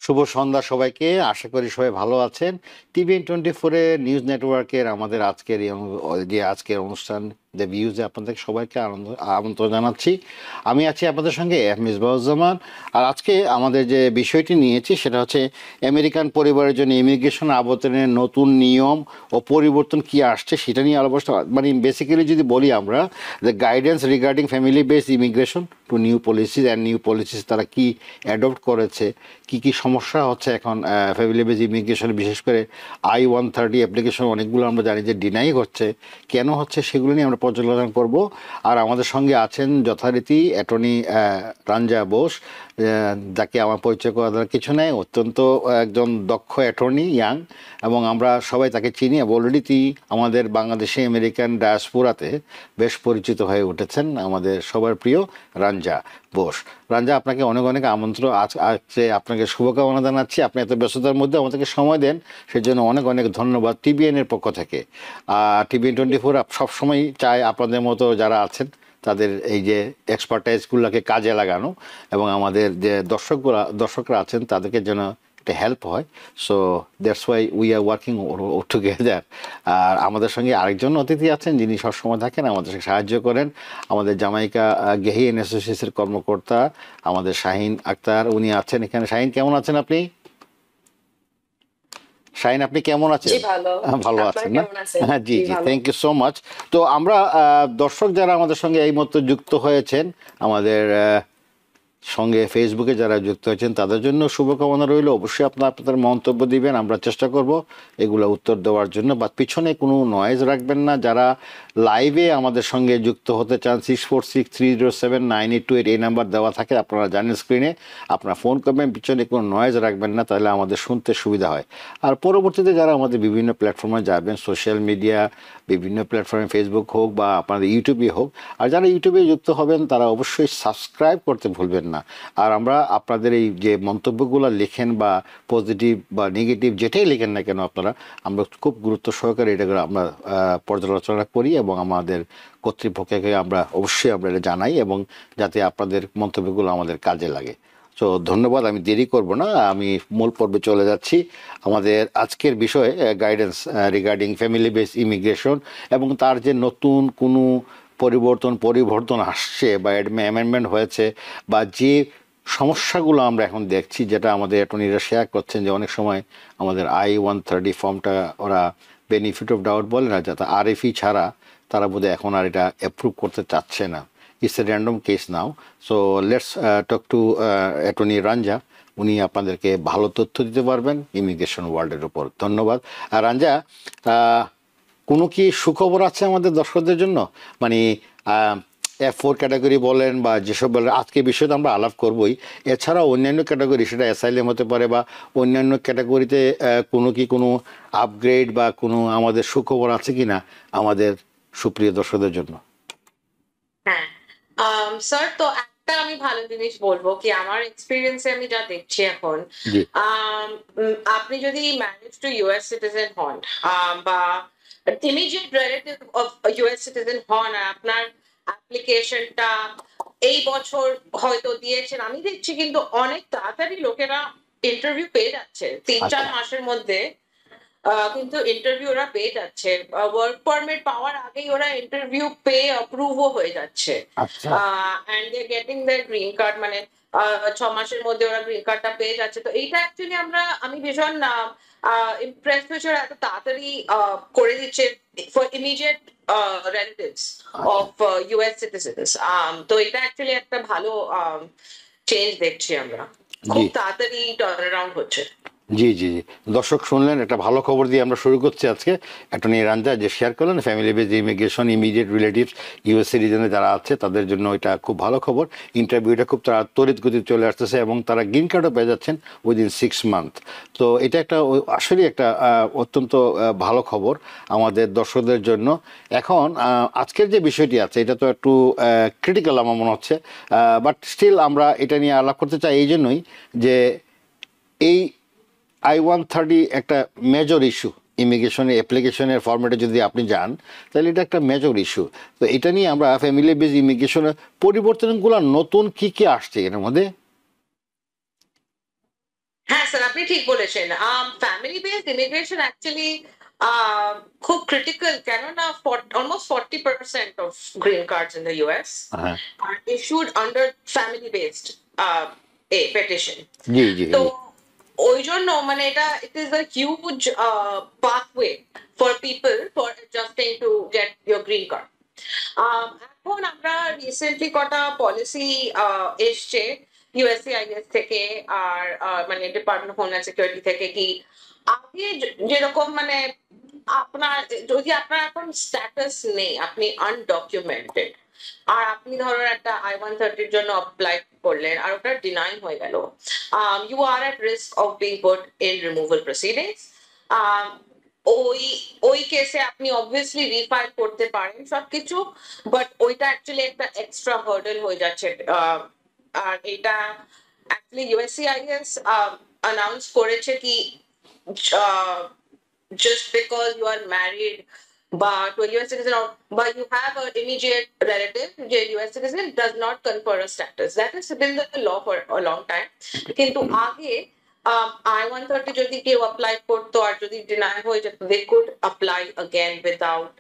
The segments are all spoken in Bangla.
শুভ সন্ধ্যা সবাইকে। আশা করি সবাই ভালো আছেন। টিভিএন 24 এর নিউজ নেটওয়ার্কের আমাদের আজকের যে আজকের অনুষ্ঠান দ্য ভিউজে আপনাদের সবাইকে আমন্ত্রণ জানাচ্ছি। আমি আছি আপনাদের সঙ্গে মিসবাউজ্জামান। আর আজকে আমাদের যে বিষয়টি নিয়েছি সেটা হচ্ছে আমেরিকান পরিবারের জন্য ইমিগ্রেশন আবেদনের নতুন নিয়ম ও পরিবর্তন কি আসছে সেটা নিয়ে আলোচনা। মানে বেসিক্যালি যদি বলি আমরা, the guidance regarding family based immigration two new policies and new policies তারা কি অ্যাডপ্ট করেছে, কি কি সমস্যা হচ্ছে এখন ফ্যামিলি বেজ ইমিগ্রেশনে, বিশেষ করে I-130 অ্যাপ্লিকেশন অনেকগুলো আমরা জানি যে ডিনাই হচ্ছে, কেন হচ্ছে সেগুলো নিয়ে আমরা পর্যালোচনা করব। আর আমাদের সঙ্গে আছেন যথারীতি অ্যাটর্নি রাঞ্জা বোস, যাকে আমার পরিচয় করার কিছু নেই, অত্যন্ত একজন দক্ষ অ্যাটর্নি, ইয়াং, এবং আমরা সবাই তাকে চিনি। অলরেডি আমাদের বাংলাদেশে আমেরিকান ডায়াসপোরাতে বেশ পরিচিত হয়ে উঠেছেন, আমাদের সবার প্রিয় রাঞ্জা বোস। রাঞ্জা, আপনাকে অনেক অনেক আমন্ত্রণ। আজকে আপনাকে শুভকামনা জানাচ্ছি। আপনি এত ব্যস্ততার মধ্যে আমাদেরকে সময় দেন, সেজন্য অনেক অনেক ধন্যবাদ টিবিএন এর পক্ষ থেকে। টিবিএন 24 সবসময় চায় আপনাদের মতো যারা আছেন তাদের এই যে এক্সপার্টাইজগুলোকে কাজে লাগানো, এবং আমাদের যে দর্শকরা আছেন তাদেরকে যেন একটা হেল্প হয়। So that's why we are working together. আর আমাদের সঙ্গে আরেকজন অতিথি আছেন যিনি সবসময় থাকেন, আমাদের সাহায্য করেন, আমাদের জামাইকা গেহিয়ান অ্যাসোসিয়েশনের কর্মকর্তা আমাদের শাহিন আক্তার, উনি আছেন এখানে। শাহিন, কেমন আছেন আপনি? শাহিন, আপনি কেমন আছেন? জি ভালো। ভালো আপনারা আছেন না? কেমন আছেন? হ্যাঁ, জি জি জি, ভালো। Thank you so much. তো আমরা দর্শক যারা আমাদের সঙ্গে এই মতো যুক্ত হয়েছেন, আমাদের সঙ্গে ফেসবুকে যারা যুক্ত হয়েছেন তাদের জন্য শুভকামনা রইল। অবশ্যই আপনাদের মন্তব্য দিবেন, আমরা চেষ্টা করব এগুলো উত্তর দেওয়ার জন্য। বা পিছনে কোনো নয়েজ রাখবেন না। যারা লাইভে আমাদের সঙ্গে যুক্ত হতে চান, 6463079828 এই নাম্বার দেওয়া থাকে, আপনারা জানেন স্ক্রিনে। আপনারা ফোন করবেন, পিছনে কোনো নয়েজ রাখবেন না, তাহলে আমাদের শুনতে সুবিধা হয়। আর পরবর্তীতে যারা আমাদের বিভিন্ন প্ল্যাটফর্মে যাবেন, সোশ্যাল মিডিয়া বিভিন্ন প্ল্যাটফর্মে, ফেসবুক হোক বা আপনাদের ইউটিউবে হোক, আর যারা ইউটিউবে যুক্ত হবেন তারা অবশ্যই সাবস্ক্রাইব করতে ভুলবেন না। আর আমরা আপনাদের এই যে মন্তব্যগুলো লেখেন, বা পজিটিভ বা নেগেটিভ যেটাই লেখেন না কেন আপনারা, আমরা খুব গুরুত্ব সহকারে এটাকে আমরা পর্যালোচনা করি, এবং আমাদের কর্তৃপক্ষকে আমরা অবশ্যই এটা জানাই, এবং যাতে আপনাদের মন্তব্যগুলো আমাদের কাজে লাগে। তো ধন্যবাদ, আমি দেরি করব না, আমি মূল পর্বে চলে যাচ্ছি। আমাদের আজকের বিষয় guidance regarding family base immigration, এবং তার যে নতুন কোনো পরিবর্তন আসছে বা অ্যামেন্ডমেন্ট হয়েছে, বা যে সমস্যাগুলো আমরা এখন দেখছি, যেটা আমাদের অ্যাটর্নিরা শেয়ার করছেন, যে অনেক সময় আমাদের I-130 ফর্মটা ওরা বেনিফিট অফ ডাউট বলে না, যাতে RFE ছাড়া তারা বোধহয় এখন আর এটা অ্যাপ্রুভ করতে চাচ্ছে না। It's a random case now. So let's talk to attorney Ranjha. উনি আপনাদেরকে ভালো তথ্য দিতে পারবেন ইমিগ্রেশন ওয়ার্ল্ডের উপর। ধন্যবাদ। আর রাঞ্জা, কোনো কি সুখবর আছে আমাদের দর্শকদের জন্য? মানে F4 ক্যাটাগরি বলেন বা যেসব বলেন, আজকে বিষয়টা আমরা আলাপ করবই। এছাড়া অন্যান্য ক্যাটাগরি, সেটা অ্যাসাইলেম হতে পারে বা অন্যান্য ক্যাটাগরিতে কোনো আপগ্রেড বা কোনো আমাদের সুখবর আছে কিনা আমাদের সুপ্রিয় দর্শকদের জন্য? হ্যাঁ, স্যার, তো একটা আমি ভালো জিনিস বলবো কি আমার এক্সপিরিয়েন্সে আমি যা দেখছি এখন, জি। আপনি যদি ম্যারেজ টু ইউএস সিটিজেন হন, বা immediate relative of US citizen হন, আর আপনার অ্যাপ্লিকেশনটা এই বছর হয়তো দিয়েছেন, আমি দেখছি কিন্তু অনেক তাড়াতাড়ি লোকেরা ইন্টারভিউ পেয়ে যাচ্ছে, 3-4 আচ্ছা মাসের মধ্যে। কিন্তু ইন্টারভিউ ওরা পেয়ে যাচ্ছে। ওয়ার্ক পারমিট পাওয়ার আগেই ওরা ইন্টারভিউ পেয়ে অ্যাপ্রুভও হয়ে যাচ্ছে। আচ্ছা। And they getting their green card, মানে 6 মাসের মধ্যে ওরা গ্রিন কার্ডটা পেয়ে যাচ্ছে। তো এইটা অ্যাকচুয়ালি আমি ভীষণ ইমপ্রেসড হয়েছি, ওরা এত তাড়াতাড়ি করে দিচ্ছে ফর ইমিডিয়েট রিলেটিভস আচ্ছা। Of US citizens. তো এটা অ্যাকচুয়ালি একটা ভালো চেঞ্জ দেখছি আমরা। জি খুব তাড়াতাড়ি টার্ন অ্যারাউন্ড হচ্ছে। জি জি জি। দর্শক শুনলেন, একটা ভালো খবর দিয়ে আমরা শুরু করছি আজকে। অ্যাটর্নি রাঞ্জা যে শেয়ার করলেন family based immigration, immediate relatives US সিটিজেনে যারা আছে তাদের জন্য এটা খুব ভালো খবর। ইন্টারভিউটা খুব তড়িৎ গতি চলে আসতেছে, এবং তারা গ্রিন কার্ডও পেয়ে যাচ্ছেন উইদিন 6 মান্থ। তো এটা একটা আসলে একটা অত্যন্ত ভালো খবর আমাদের দর্শকদের জন্য। এখন আজকের যে বিষয়টি আছে এটা তো একটু ক্রিটিক্যাল আমার মনে হচ্ছে, বাট স্টিল আমরা এটা নিয়ে আলাপ করতে চাই এই জন্যই যে এই I-130 একটা মেজর ইস্যু। ইমিগ্রেশনের অ্যাপ্লিকেশনের ফরম্যাটে যদি আপনি যান, তাহলে এটা একটা মেজর ইস্যু। তো এটা নিয়ে আমরা ফ্যামিলি বেজ ইমিগ্রেশনের পরিবর্তনগুলো নতুন কি কি আসছে এর মধ্যে? হ্যাঁ স্যার আপনি ঠিক বলেছেন। ফ্যামিলি বেসড ইমিগ্রেশন অ্যাকচুয়ালি খুব ক্রিটিক্যাল, কেননা almost 40% of green cards in the US হ্যাঁ, are issued under family based a petition. জি জি তো জি ওই জন্য মানে এটা it is a huge pathway for people for adjusting to get your green card. এখন আমরা রিসেন্টলি কটা পলিসি এসছে ইউএসসিআইএস থেকে আর মানে ডিপার্টমেন্ট অফ হোমল্যান্ড সিকিউরিটি থেকে, কি আগে যেরকম মানে আপনার যদি আপনার এখন স্ট্যাটাস নেই, আপনি আনডকুমেন্টেড, আর আপনি ধরো একটা I-130 জন্য অ্যাপ্লাই করলেন আর ওটা ডিনাই হয়ে গেল, you are at risk of being put in removal proceedings. ওই ওই কেসে আপনি অবভিয়াসলি রিফাইল করতে পারেন সবকিছু, বাট ওইটা অ্যাকচুয়ালি একটা এক্সট্রা হার্ডেল হয়ে যাচ্ছে। আর এটা অ্যাকচুয়ালি ইউএসসিআইএস অ্যানাউন্স করেছে কি just because you are married but to a US citizen, or but you have an immediate relative যে US citizen, does not confer a status. That has been the law for a long time. কিন্তু আগে I-130 যদি কেউ অ্যাপ্লাই করতো আর যদি ডিনাই হয়ে যেত, they could apply again without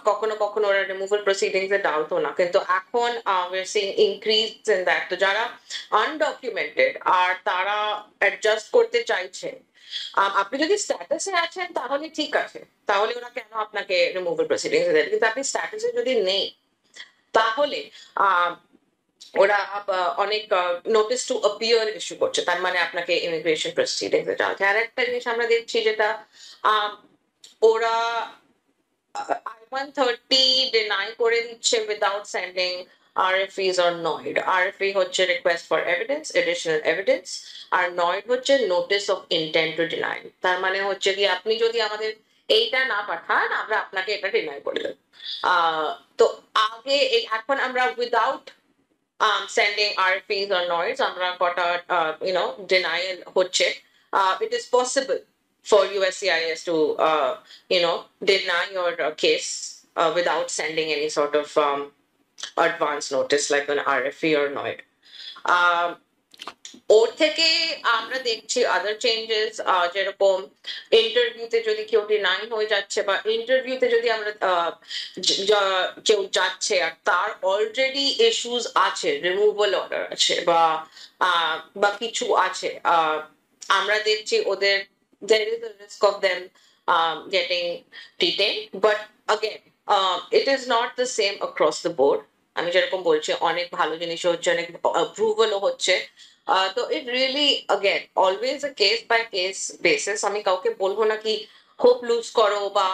কখনো কখনো ওরা রিমুভাল প্রসিডিংস এ ডাউট না, কিন্তু এখন we're seeing increase in that. তো যারা আনডকুমেন্টেড আর তারা অ্যাডজাস্ট করতে চাইছে, আপনি যদি স্ট্যাটাসে আছেন তাহলে ঠিক আছে, তাহলে ওরা কেন আপনাকে রিমুভাল প্রসিডিংস দেবে, কিন্তু আপনি স্ট্যাটাসে যদি নেই তাহলে ওরা অনেক নোটিস টু অ্যাপিয়ার ইস্যু করছে, তার মানে আপনাকে ইমিগ্রেশন প্রসিডিংস এ যাওয়া। আর একটা জিনিস আমরা দেখছি যেটা ওরা I-130 ডিনাই করে দিচ্ছে without sending RFEs or NOID. RFE হচ্ছে request for evidence, additional evidence, আর NOID হচ্ছে notice of intent to deny. তার মানে হচ্ছে কি আপনি যদি আমাদের এইটা না পাঠান আমরা আপনাকে এটা ডিনাই করে দেব। তো আগে এখন আমরা without sending RFEs or NOIDs আমরা কটা denial হচ্ছে। It is possible for USCIS to deny your case without sending any sort of advance notice like an RFE or NOID. ওর থেকে আমরা দেখছি আদার চেঞ্জেস, যেরকম ইন্টারভিউতে যদি কেউ ডিনাই হয়ে যাচ্ছে বা ইন্টারভিউতে যদি আমরা কেউ যাচ্ছে আর তার অলরেডি ইস্যুস আছে, রিমুভাল অর্ডার আছে বা কিছু আছে, আমরা দেখছি ওদের there is a risk of them getting detained, but again it is not the same across the board. আমি যেরকম বলছি অনেক ভালো জিনিস হচ্ছে, অনেক অ্যাপ্রুভালও হচ্ছে। তো it really again always a case by case basis. আমি কাউকে বলবো না কি হোপ লুজ করো বা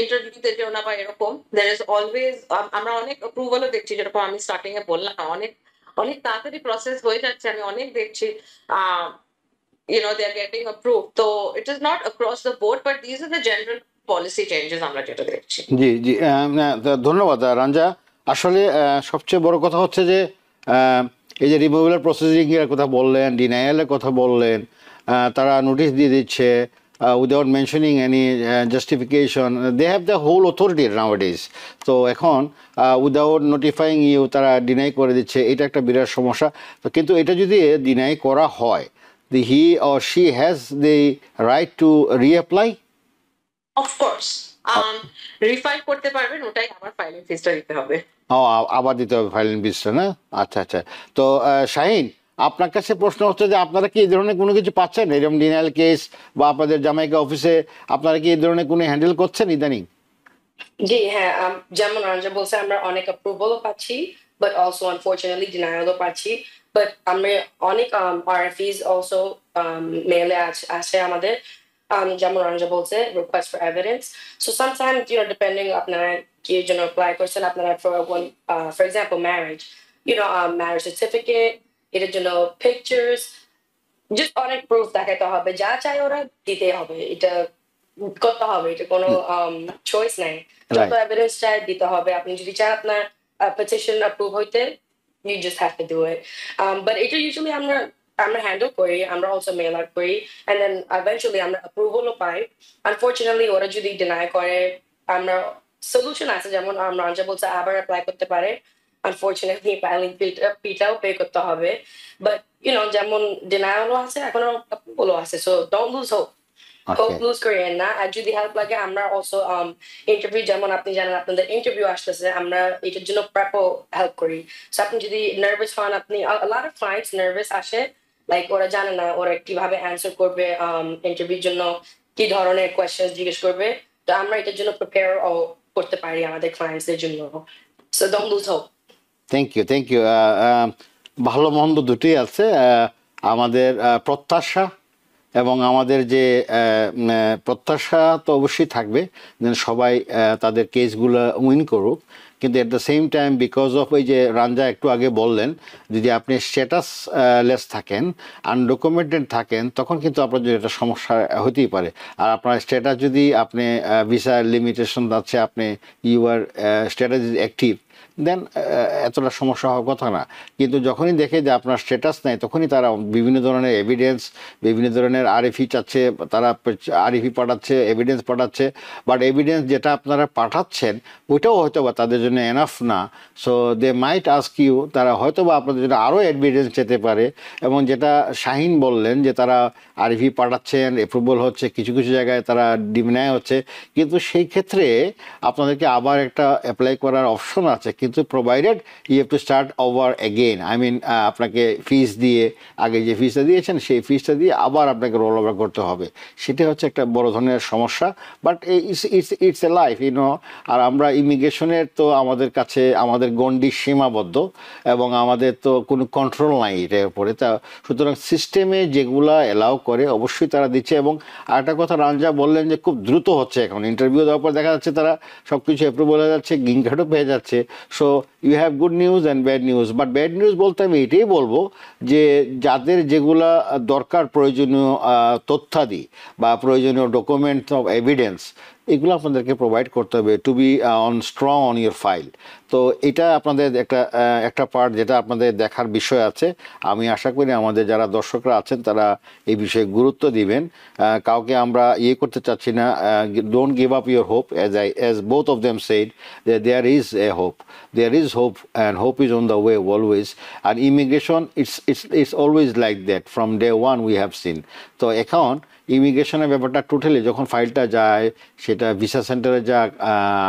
ইন্টারভিউতে যেও না বা এরকম। দের ইজ অলওয়েজ, আমরা অনেক অ্যাপ্রুভালও দেখছি, যেরকম আমি স্টার্টিং এ বললাম অনেক অনেক তাড়াতাড়ি প্রসেস হয়ে যাচ্ছে, আমি অনেক দেখছি they are getting approved. So it is not across the board, but these are the general policy changes আমরা যেটা দেখছি। জি জি ধন্যবাদ রাঞ্জা। আসলে সবচেয়ে বড় কথা হচ্ছে যে এই যে রিমুভাল প্রসেসিং এর কথা বললেন, ডিনায়ালের কথা বললেন, তারা নোটিশ দিয়ে দিচ্ছে without mentioning any justification, they have the whole authority nowadays. তো এখন উইদাউট নোটিফাইং ইউ তারা ডিনাই করে দিচ্ছে, এটা একটা বিরাট সমস্যা। তো কিন্তু এটা যদি ডিনাই করা হয়, he or she has the right to reapply? Of course, রিফাইল করতে পারবেন, ওটাই আমার ফাইলিং ফিসটা দিতে হবে। আবার দিতে হবে ফাইলিং ফিসটা, না? আচ্ছা আচ্ছা। তো শাহিন, আপনার কাছে প্রশ্ন হচ্ছে যে আপনারা কি এই ধরনের কোনো কিছু পাচ্ছেন, এরকম ডিনায়াল কেস বা আপনাদের জামাইকা অফিসে আপনারা কি এই ধরনের কোনো হ্যান্ডেল করছেন ইদানিং? জি হ্যাঁ, যেমন রঞ্জা বলছে আমরা অনেক অ্যাপ্রুভালও পাচ্ছি, বাট অলসো আনফরচুনেটলি ডিনায়ালও পাচ্ছি। বাট আমরা অনেক RFEs অলসো মেলে আসে আমাদের, যেমন রঞ্জা বলছে request for evidence. So sometimes depending আপনারা কি জন্য অ্যাপ্লাই করছেন, আপনারা for example marriage, marriage certificate, এটার জন্য পিকচার্স, জাস্ট অনেক প্রুফ দেখাতে হবে, যা চাই ওরা দিতে হবে, এটা করতে হবে, এটা কোনো চয়েস নাই, যত এভিডেন্স চাই দিতে হবে। আপনি যদি চান আপনার petition approve হইতে, you just have to do it. But এটা usually আমরা হ্যান্ডেল করি, আমরা also mail out করি, and then eventually আমরা approval ও পাই। Unfortunately ওরা যদি deny করে, আমরা solution আছে, যেমন রঞ্জা বলছে আবার অ্যাপ্লাই করতে পারে, আনফরচুনেটলি ফাইলিং ফিটাও পে করতে হবে, বাট যেমন ডিনায়ালও আছে, এখনো বলো আছে, so don't lose hope. Hope okay, lose করিয়েন না। আর যদি হেল্প লাগে, আমরা অলসো ইন্টারভিউ, যেমন আপনি জানেন আপনাদের ইন্টারভিউ আসতেছে, আমরা এটার জন্য প্রেপও হেল্প করি। সো আপনি যদি নার্ভাস হন, আপনি লট অফ ক্লায়েন্টস নার্ভাস আসে, লাইক ওরা জানে না ওরা কিভাবে অ্যান্সার করবে, ইন্টারভিউর জন্য কি ধরনের কোয়েশ্চেন জিজ্ঞেস করবে। তো আমরা এটার জন্য প্রিপেয়ার করতে পারি আমাদের ক্লায়েন্টসদের জন্য। So don't lose hope. Thank you, thank you. ভালো মন্দ দুটোই আছে। আমাদের প্রত্যাশা এবং আমাদের যে প্রত্যাশা তো অবশ্যই থাকবে যেন সবাই তাদের কেসগুলো উইন করুক, কিন্তু at the same time because of ওই যে রাঞ্জা একটু আগে বললেন, যদি আপনি স্ট্যাটাস লেস থাকেন, আনডকুমেন্টেড থাকেন, তখন কিন্তু আপনার জন্য একটা সমস্যা হতেই পারে। আর আপনার স্ট্যাটাস যদি আপনি ভিসা লিমিটেশন আছে, আপনি your status is active, then এতটা সমস্যা হওয়ার কথা না। কিন্তু যখনই দেখে যে আপনার স্ট্যাটাস নেই, তখনই তারা বিভিন্ন ধরনের এভিডেন্স, বিভিন্ন ধরনের আরএফি চাচ্ছে, তারা আরএফি পাঠাচ্ছে, এভিডেন্স পাঠাচ্ছে, বাট এভিডেন্স যেটা আপনারা পাঠাচ্ছেন ওইটাও হয়তো বা তাদের জন্য এনাফ না। So they mite ask you, তারা হয়তো বা আপনাদের জন্য আরও এভিডেন্স যেতে পারে। এবং যেটা শাহিন বললেন যে তারা আরএফি পাঠাচ্ছেন, অ্যাপ্রুভাল হচ্ছে, কিছু কিছু জায়গায় তারা ডিনাই হচ্ছে, কিন্তু সেই ক্ষেত্রে আপনাদেরকে আবার একটা অ্যাপ্লাই করার অপশন আছে, কিন্তু provided you have to start over again. I mean আপনাকে ফিস দিয়ে, আগে যে ফিসটা দিয়েছেন সেই ফিসটা দিয়ে আবার আপনাকে রোল ওভার করতে হবে। সেটা হচ্ছে একটা বড় ধরনের সমস্যা, but it's a life you know. আর আমরা ইমিগ্রেশনের তো আমাদের কাছে আমাদের গণ্ডি সীমাবদ্ধ, এবং আমাদের তো কোনো কন্ট্রোল নাই এটার উপরে। তা সুতরাং সিস্টেমে যেগুলা অ্যালাউ করে অবশ্যই তারা দিচ্ছে। এবং আরেকটা কথা রাঞ্জা বললেন যে খুব দ্রুত হচ্ছে, এখন ইন্টারভিউ দেওয়ার পর দেখা যাচ্ছে তারা সব কিছু অ্যাপ্রুভ হয়ে যাচ্ছে, গ্রিন কার্ডও পেয়ে যাচ্ছে। So you have good news and bad news. But bad news বলতে আমি এটাই বলবো যে যাদের যেগুলা দরকার, প্রয়োজনীয় তথ্যাদি বা প্রয়োজনীয় ডকুমেন্ট অফ এভিডেন্স, এগুলো আপনাদেরকে প্রোভাইড করতে হবে to be on strong on your file. তো এটা আপনাদের একটা পার্ট যেটা আপনাদের দেখার বিষয় আছে। আমি আশা করি আমাদের যারা দর্শকরা আছেন তারা এই বিষয়ে গুরুত্ব দিবেন। কাউকে আমরা ইয়ে করতে চাচ্ছি না, don't give up your hope, as both of them said যে there is a hope, there is hope, and hope is on the way always. আর immigration it's always like that, from day one we have seen. তো এখন ইমিগ্রেশনের ব্যাপারটা টোটালি যখন ফাইলটা যায়, সেটা ভিসা সেন্টারে যাক,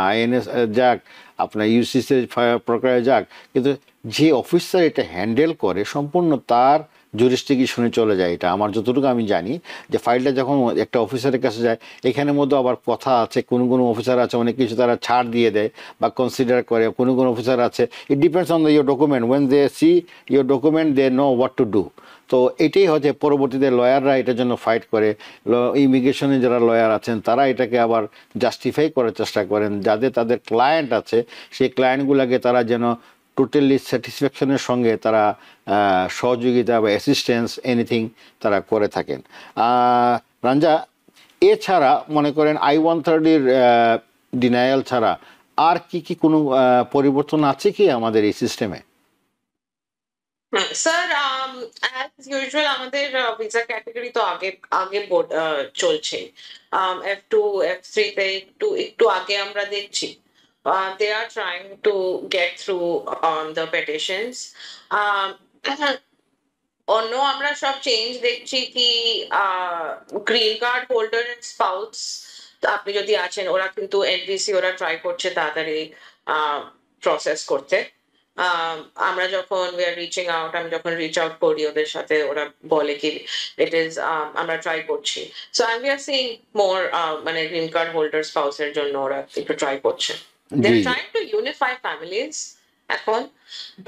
আইএনএস যাক, আপনার ইউসিসির প্রকারে যাক, কিন্তু যে অফিসার এটা হ্যান্ডেল করে সম্পূর্ণ তার জুরিসডিকশনে চলে যায়। এটা আমার যতটুকু আমি জানি, যে ফাইলটা যখন একটা অফিসারের কাছে যায়, এখানের মধ্যে আবার কথা আছে, কোনো কোনো অফিসার আছে অনেক কিছু তারা ছাড় দিয়ে দেয় বা কনসিডার করে, কোনো কোনো অফিসার আছে it depends on your document, when they see your document they know what to do. তো এটাই হচ্ছে পরবর্তীতে লয়াররা এটার জন্য ফাইট করে। ইমিগ্রেশনে যারা লয়ার আছেন তারা এটাকে আবার জাস্টিফাই করার চেষ্টা করেন, যাদের তাদের ক্লায়েন্ট আছে সেই ক্লায়েন্টগুলোকে তারা যেন টোটালি স্যাটিসফ্যাকশনের সঙ্গে তারা সহযোগিতা বা অ্যাসিস্ট্যান্স এনিথিং তারা করে থাকেন। রাঞ্জা, এছাড়া মনে করেন I-130 ডিনায়াল ছাড়া আর কি কি কোনো পরিবর্তন আছে কি আমাদের এই সিস্টেমে? স্যার, অ্যাজ ইউজুয়াল আমাদের ভিসা ক্যাটাগরি তো আগে আগে বোর্ড চলছে। F2 F3 তে একটু একটু আগে আমরা দেখছি they are trying to get through the petitions. Um, অন্য আমরা সব চেঞ্জ দেখছি কি green card holder and spouse আপনি যদি আছেন, ওরা কিন্তু এনভিসি ওরা ট্রাই করছে তাড়াতাড়ি প্রসেস করতে। আমরা যখন উই আর রিচিং আউট, আমি যখন রিচ আউট করি ওদের সাথে, ওরা বলে কি ইট ইজ আমরা ট্রাই করছি। So I we are seeing more, মানে গ্রিন কার্ড হোল্ডার স্পাউসের জন্য ওরা একটু ট্রাই করছে। দে জি আর জি। ট্রাইং টু ইউনিফাই ফ্যামিলিজ এখন।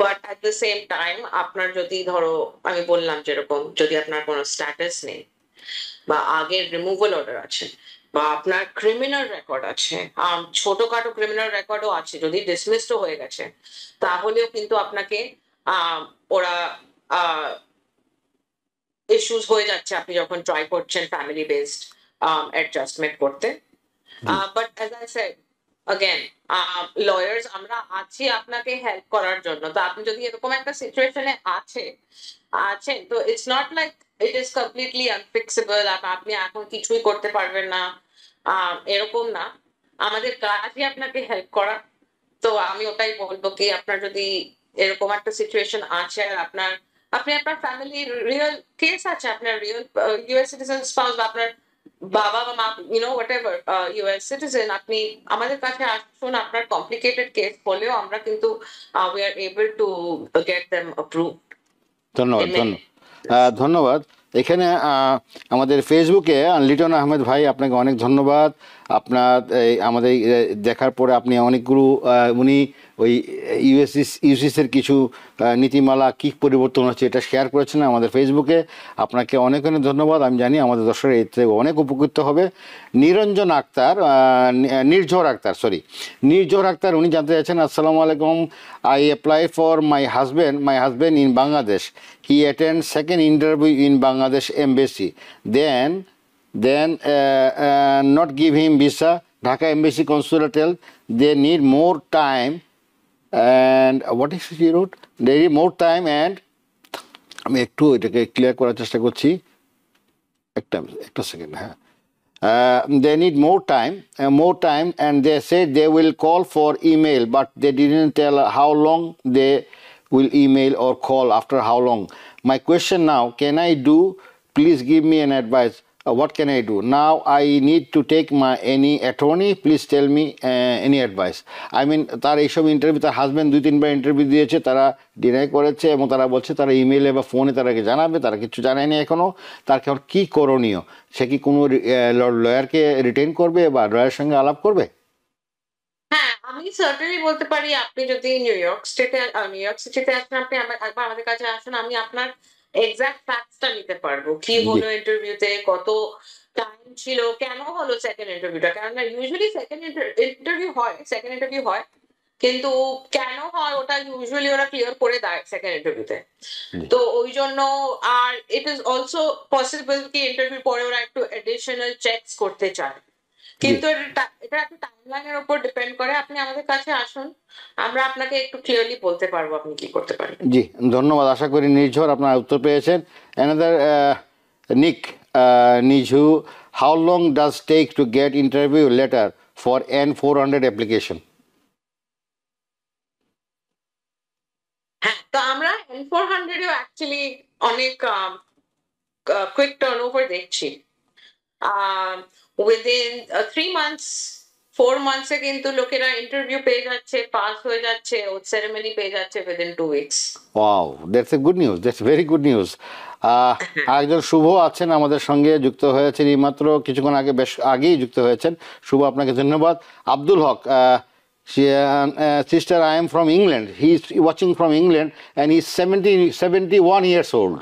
But at the same time আপনার যদি ধরো, আমি বললাম যেরকম, যদি আপনার কোনো স্ট্যাটাস নেই বা আগের রিমুভাল অর্ডার আছে বা আপনার ক্রিমিনাল রেকর্ড আছে, ছোটখাটো ক্রিমিনাল রেকর্ডও আছে, যদি ডিসমিসড হয়ে গেছে, তাহলেও কিন্তু আপনাকে ওরা ইস্যুস হয়ে যাচ্ছে আপনি যখন ট্রাই করছেন ফ্যামিলি বেসড অ্যাডজাস্টমেন্ট করতে। জি but as I said again, lawyers আমরা আছি আপনাকে হেল্প করার জন্য। তো আপনি যদি এরকম একটা সিচুয়েশনে আছেন, তো it's not like it is completely unfixable, আপনি এখন কিছুই করতে পারবেন না, এরকম না। আমাদের কাজই আপনাকে হেল্প করা। তো আমি ওটাই বলবো কি আপনার যদি এরকম একটা সিচুয়েশন আছে আর আপনি আপনার ফ্যামিলির রিয়েল কেস আছে, আপনার রিয়েল ইউএস সিটিজেন স্পাউস বা আপনার বাবা বা মা হোয়াট এভার ইউএস সিটিজেন, আপনি আমাদের কাছে আসুন। আপনার কমপ্লিকেটেড কেস হলেও আমরা কিন্তু we are able to get them approve. ধন্যবাদ ধন্যবাদ। এখানে আমাদের ফেসবুকে লিটন আহমেদ ভাই, আপনাকে অনেক ধন্যবাদ। আপনার আমাদের দেখার পরে আপনি অনেকগুলো উনি ওই ইউসিসের কিছু নীতিমালা কি পরিবর্তন হচ্ছে এটা শেয়ার করেছেন আমাদের ফেসবুকে। আপনাকে অনেক অনেক ধন্যবাদ। আমি জানি আমাদের দর্শকরা এর থেকে অনেক উপকৃত হবে। নির্ঝর আক্তার উনি জানতে চাইছেন, আসসালামু আলাইকুম, I apply for my husband in Bangladesh, he attend second interview in Bangladesh embassy, then not give him visa. Dhaka embassy consular tell they need more time, and what is he wrote, they need more time, and আমি একটু এটাকে ক্লিয়ার করার চেষ্টা করছি, একটা সেকেন্ড, হ্যাঁ। They need more time, and they said they will call for email, but they didn't tell how long they will email or call, after how long. My question now, can I do, please give me an advice, what can I do now? I need to take any attorney, please tell me any advice. I mean, তার এইসব ইন্টারভিউ, তার হাজব্যান্ড 2-3 বার ইন্টারভিউ দিয়েছে, তারা ডিনাই করেছে এবং তারা বলছে তারা ইমেলে বা ফোনে তারাকে জানাবে, তারা কিছু জানায়নি এখনো। তার এখন কি করণীয়? সে কি কোনো লয়ারকে রিটেন করবে বা লয়ারের সঙ্গে আলাপ করবে? হ্যাঁ, আমি সার্টেনলি বলতে পারি, আপনি যদি নিউ ইয়র্ক সিটিতে আসেন, আপনি একবার আমাদের কাছে আসুন, আমি আপনার এক্সাক্ট ফ্যাক্টসটা নিতে পারবো। কি হলো ইন্টারভিউতে, কত টাইম ছিল, কেন হলো সেকেন্ড ইন্টারভিউটা। কারণ ইউজুয়ালি সেকেন্ড ইন্টারভিউ হয়, কিন্তু কেন হয় ওটা ইউজুয়ালি ওরা ক্লিয়ার করে দেয় সেকেন্ড ইন্টারভিউতে। তো ওই জন্য, আর ইট ইজ অলসো পসিবল কি ইন্টারভিউ পরে ওরা একটু এডিশনাল চেকস করতে চায়, কিন্তু এটা একটা টাইমলাইনের উপর ডিপেন্ড করে। আপনি আমাদের কাছে আসুন, আমরা আপনাকে একটু ক্লিয়ারলি বলতে পারবো আপনি কি করতে পারেন। জি, ধন্যবাদ। আশা করি নির্ঝর আপনার উত্তর পেয়েছেন। Another nick Nijhu, how long does take to get interview letter for N400 application? হ্যাঁ, তো আমরা N400 এও অ্যাকচুয়ালি অনেক কুইক টার্নওভার দেখছি। উইদিন 3 months 4 monthsে কিন্তু লোকেরা ইন্টারভিউ পেয়ে যাচ্ছে, পাস হয়ে যাচ্ছে, ওথ সেরেমনি পেয়ে যাচ্ছে within 2 weeks। Wow, that's a good news, that's very good news. আরেকজন শুভ আছেন আমাদের সঙ্গে, যুক্ত হয়েছেন এইমাত্র কিছুক্ষণ আগে, বেশ আগেই যুক্ত হয়েছেন। শুভ, আপনাকে ধন্যবাদ। আব্দুল হক, sister, I am from England. He is watching from England, and he's 71 years old.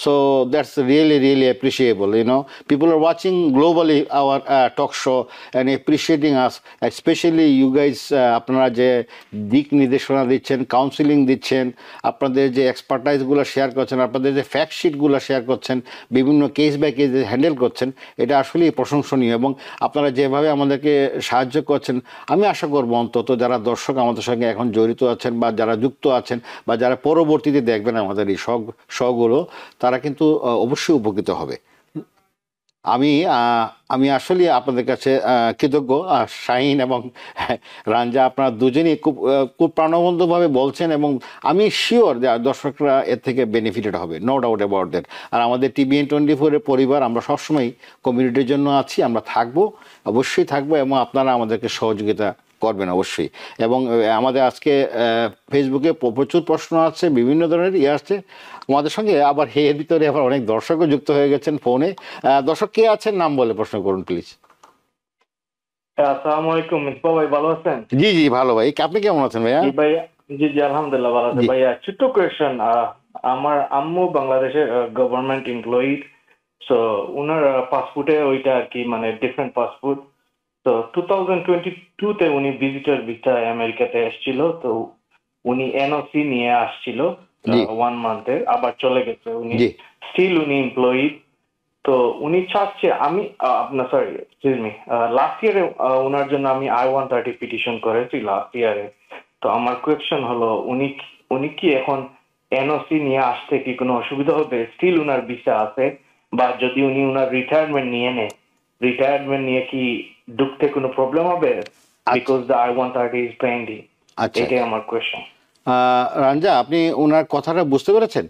So that's really, really appreciable. You know, people are watching globally our talk show and appreciating us, especially you guys. আপনারা যে দিক নির্দেশনা দিচ্ছেন, কাউন্সিলিং দিচ্ছেন, আপনাদের যে এক্সপার্টাইজগুলো শেয়ার করছেন, আপনাদের যে ফ্যাক্ট শিটগুলো শেয়ার করছেন, বিভিন্ন কেস বাই কেস হ্যান্ডেল করছেন, এটা আসলেই প্রশংসনীয়। এবং আপনারা যেভাবে আমাদেরকে সাহায্য করছেন, আমি আশা করবো অন্তত যারা দর্শক আমাদের সঙ্গে এখন জড়িত আছেন বা যারা যুক্ত আছেন বা যারা পরবর্তীতে দেখবেন আমাদের এই শোগুলো, তারা কিন্তু অবশ্যই উপকৃত হবে। আমি আসলে আপনাদের কাছে কৃতজ্ঞ। শাহিন এবং রাঞ্জা, আপনারা দুজনেই খুব প্রাণবন্তভাবে বলছেন এবং আমি শিওর যে দর্শকরা এর থেকে বেনিফিটেড হবে, নো ডাউট অ্যাবাউট দ্যাট। আর আমাদের TVN24 এর পরিবার, আমরা সবসময় কমিউনিটির জন্য আছি, আমরা থাকবো, অবশ্যই থাকবো, এবং আপনারা আমাদেরকে সহযোগিতা করবেন অবশ্যই। এবং আমাদের আজকে ফেসবুকে প্রচুর প্রশ্ন আছে, বিভিন্ন ধরনের আসছে আমাদের সঙ্গে। আবার এর ভিতরে আবার অনেক দর্শকও যুক্ত হয়ে গেছেন ফোনে। দর্শক কে আছেন, নাম বলে প্রশ্ন করুন প্লিজ। আসসালামু আলাইকুম, মিসবাহ ভাই, ভালো আছেন? জি জি, ভালো ভাই, আপনি কেমন আছেন ভাইয়া? ভাই জি জি, আলহামদুলিল্লাহ ভালো আছি ভাইয়া। ছোট্ট কোয়েশ্চেন, আমার আম্মু বাংলাদেশের গভর্নমেন্ট এমপ্লয়ি, সো উনার পাসপোর্টে ওইটা আর কি মানে ডিফারেন্ট পাসপোর্ট। তো 2022-তে উনি ভিজিটর ভিসা আমেরিকাতে এসেছিল, তো উনি NOC নিয়ে আসছিল 1 month-এর, আবার চলে গেছে। উনি স্টিল উনি এমপ্লয়ি। তো উনি চাচ্ছে আমি আপনার সরি এক্সকিউজ মি লাস্ট ইয়ারে ওনার জন্য আমি I-130 পিটিশন করেছি লাস্ট ইয়ারে। তো আমার কোয়েশ্চেন হলো, উনি কি এখন NOC নিয়ে আসতে কি কোনো অসুবিধা হবে? স্টিল উনার ভিসা আছে, বা যদি উনি উনার রিটায়ারমেন্ট নিয়ে কি ঢুকতে কোনো প্রবলেম হবে? Because the I-130 is pending. আচ্ছা এটাই আমার কোয়েশ্চেন। রঞ্জা, আপনি ওনার কথাটা বুঝতে পেরেছেন?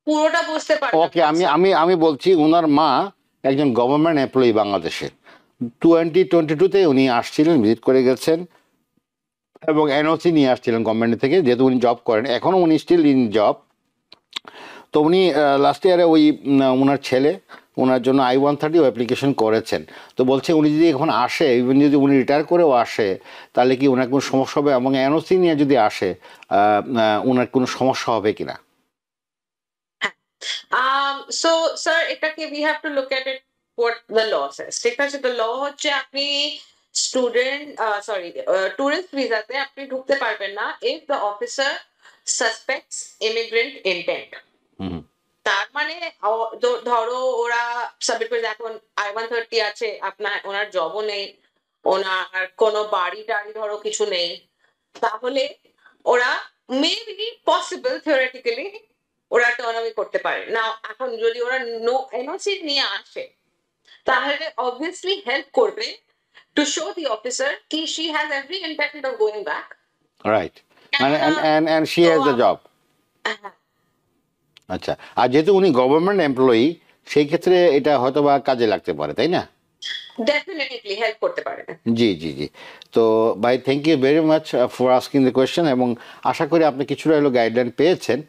পুরোটা বুঝতে ওকে, পারলাম আমি না, আমি আমি বলছি, ওনার মা একজন গভর্নমেন্ট এমপ্লয়ি বাংলাদেশে। 2022-তে উনি আসছিলেন, ভিজিট করে গেছেন এবং এনওসি নিয়ে আসছিলেন গভর্নমেন্ট থেকে, যেহেতু উনি জব করেন, এখনও উনি স্টিল ইন জব। তো উনি লাস্ট ইয়ারে ওই ওনার ছেলে ওনার জন্য I-130 অ্যাপ্লিকেশন করেছেন। তো বলছে উনি যদি এখন আসে, ইভেন যদি উনি রিটায়ার করেও আসে, তাহলে কি ওনার কোনো সমস্যা হবে, এবং এনওসি নিয়ে যদি আসে ওনার কোনো সমস্যা হবে কিনা? so sir এটাকে we have to look at it what the law says, ঠিক আছে? the law হচ্ছে আপনি স্টুডেন্ট সরি টুরিস্ট ভিসাতে আপনি ঢুকতে পারবেন না if the officer suspects immigrant intent। হুম। তার মানে ধরো ওরা সাবমিট করে, এখন I-130 আছে, আপনার ওনার জবও নেই, ওনার কোনো বাড়ি টাড়ি ধরো কিছু নেই, তাহলে ওরা মেবি পসিবল থিওরিটিক্যালি ওরা টার্ন অ্যাওয়ে করতে পারে না। এখন যদি ওরা নো এনওসি নিয়ে আসে, তাহলে অবভিয়াসলি হেল্প করবে টু শো দি অফিসার কি she has every intent of going back. Right, and she has the job। আচ্ছা, আর যেহেতু উনি গভর্নমেন্ট এমপ্লয়ি, সেই ক্ষেত্রে এটা হয়তো বা কাজে লাগতে পারে, তাই না? ডেফিনেটলি হেল্প করতে পারে। জি জি জি। তো ভাই, thank you very much for asking the question, এবং আশা করি আপনি কিছুটা হলো গাইডলাইন পেয়েছেন।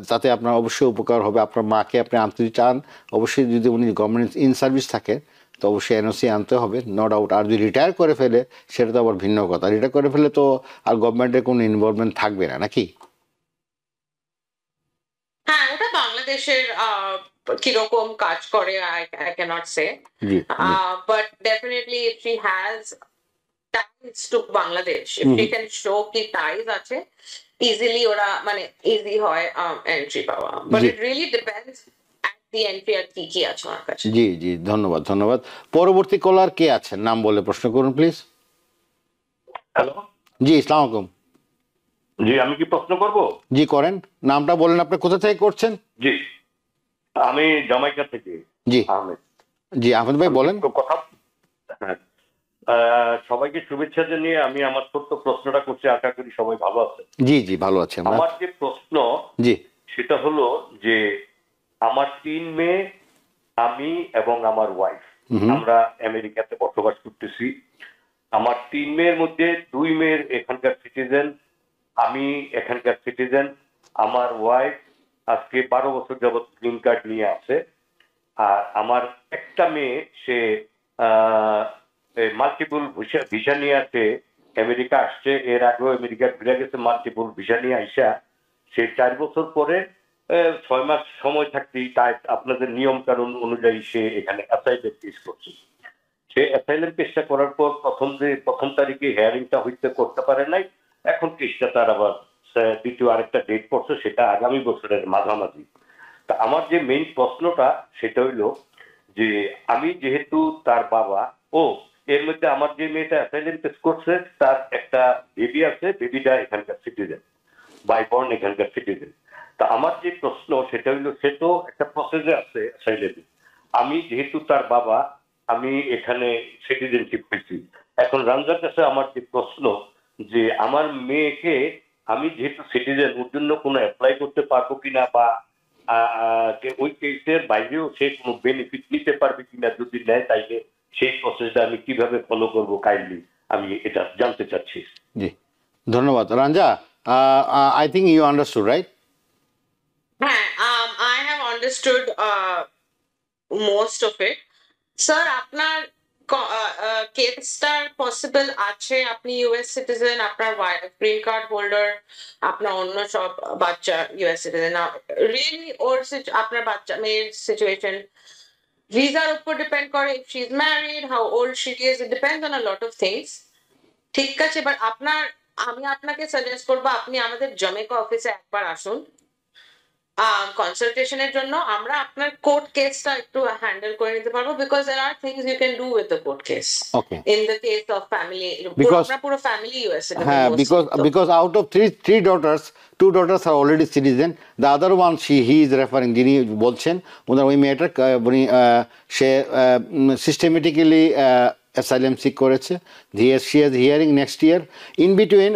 তাতে আপনার অবশ্যই উপকার হবে। আপনার মাকে আপনি আনতে চান, অবশ্যই যদি উনি গভর্নমেন্ট ইন সার্ভিস থাকে তো অবশ্যই এনওসি আনতে হবে, নো ডাউট। আর যদি রিটায়ার করে ফেলে সেটা তো আবার ভিন্ন কথা। রিটায়ার করে ফেলে তো আর গভর্নমেন্টের কোনো ইনভলভমেন্ট থাকবে না, নাকি? হ্যাঁ, ওটা বাংলাদেশের কিরকম কাজ করে I cannot say, G G. but definitely if she has ties to Bangladesh, if she can show কি ties আছে, easily ওরা মানে ইজি হয় এন্ট্রি পাওয়া, but G. it really depends at the entry আর কি কি আছে ওনার কাছে। জি জি, ধন্যবাদ ধন্যবাদ। পরবর্তী কলার কে আছেন, নাম বলে প্রশ্ন করুন প্লিজ। হ্যালো, জি, আসসালামু আলাইকুম। জি আমি কি প্রশ্ন করব? জি করেন, নামটা বলেন, আপনি কোথা থেকে করছেন? জি, আমি জামাইকা থেকে জি আহমেদ। জি, আহমেদ ভাই বলেন। তো কথা, হ্যাঁ, সবাইকে শুভেচ্ছা জানিয়ে আমি আমার ছোট্ট প্রশ্নটা করছি, আশা করি সবাই ভালো আছে। জি জি, ভালো আছি আমরা। আমার যে প্রশ্ন জি সেটা হলো যে আমার 3 মেয়ে, আমি এবং আমার ওয়াইফ, আমরা আমেরিকাতে বসবাস করতেছি। আমার 3 মেয়ের মধ্যে 2 মেয়ের এখানকার সিটিজেন, আমি এখানকার সিটিজেন। আমার ওয়াইফ আজকে 12 বছর যাবৎ গ্রিন কার্ড নিয়ে আছে। আর আমার একটা মেয়ে, সে মাল্টিপল ভিসা নিয়ে আছে, আমেরিকা আসছে। এর আগেও আমেরিকা ঘুরে গেছে মাল্টিপল ভিসা নিয়ে আইসা। সে 4 বছর পরে 6 মাস সময় থাকতেই তাই আপনাদের নিয়ম কানুন অনুযায়ী সে এখানে অ্যাসাইলেম কেস করছে। সে অ্যাসাইলেম কেসটা করার পর প্রথম তারিখে হিয়ারিংটা হইতে করতে পারে নাই। এখন কেসটা তার আবার দ্বিতীয় আরেকটা ডেট পড়ছে, সেটা আগামী বছরের মাঝামাঝি। তা আমার যে মেইন প্রশ্নটা সেটা হইলো যে আমি যেহেতু তার বাবা, ও এর মধ্যে আমার যে মেয়েটা অ্যাসাইলেম কেস করছে তার একটা বেবি আছে, বেবিটা এখানকার সিটিজেন, বাই বর্ন এখানকার সিটিজেন। তা আমার যে প্রশ্ন সেটা হইলো, সে তো একটা প্রসেসে আছে অ্যাসাইলেমে, আমি যেহেতু তার বাবা, আমি এখানে সিটিজেনশিপ পেয়েছি। এখন রামজার কাছে আমার যে প্রশ্ন যে আমার মেয়েকে আমি যেহেতু সিটিজেন, ওর জন্য কোনো অ্যাপ্লাই করতে পারবো কিনা, বা ওই কেসের বাইরেও সে কোনো বেনিফিট নিতে পারবে কিনা, যদি নেয় তাইলে সেই প্রসেসটা আমি কিভাবে ফলো করবো, কাইন্ডলি আমি এটা জানতে চাচ্ছি। জি, ধন্যবাদ। Ranja, I think you understood, right? হ্যাঁ, I have understood most of it. Sir, আপনার কেসটার পসিবল আছে, আপনি ইউএস সিটিজেন, আপনার ওয়াইফ গ্রিন কার্ড হোল্ডার, আপনার অন্য সব বাচ্চা ইউএস সিটিজেন, রিয়েলি ওর আপনার বাচ্চা মেয়ের সিচুয়েশন ভিসার উপর ডিপেন্ড করে, if she is married, how old she is, it depends on a lot of things. ঠিক আছে, বাট আমি আপনাকে সাজেস্ট করবো আপনি আমাদের জমেকা অফিসে একবার আসুন কনসালটেশনের জন্য। আমরা আপনার কোর্ট কেসটা একটু হ্যান্ডেল করে নিতে পারবো, because there are things you can do with the court case Okay. In the case of family. Because- আমরা পুরো ফ্যামিলি ইউএস এ। হ্যাঁ, because out of three daughters, 2 daughters are already citizen. The other one, he is referring, যিনি বলছেন ওনার ওই মেয়েটার উনি সে সিস্টেমেটিক্যালি অ্যাসাইলাম সিক করেছে। She is hearing next year. In between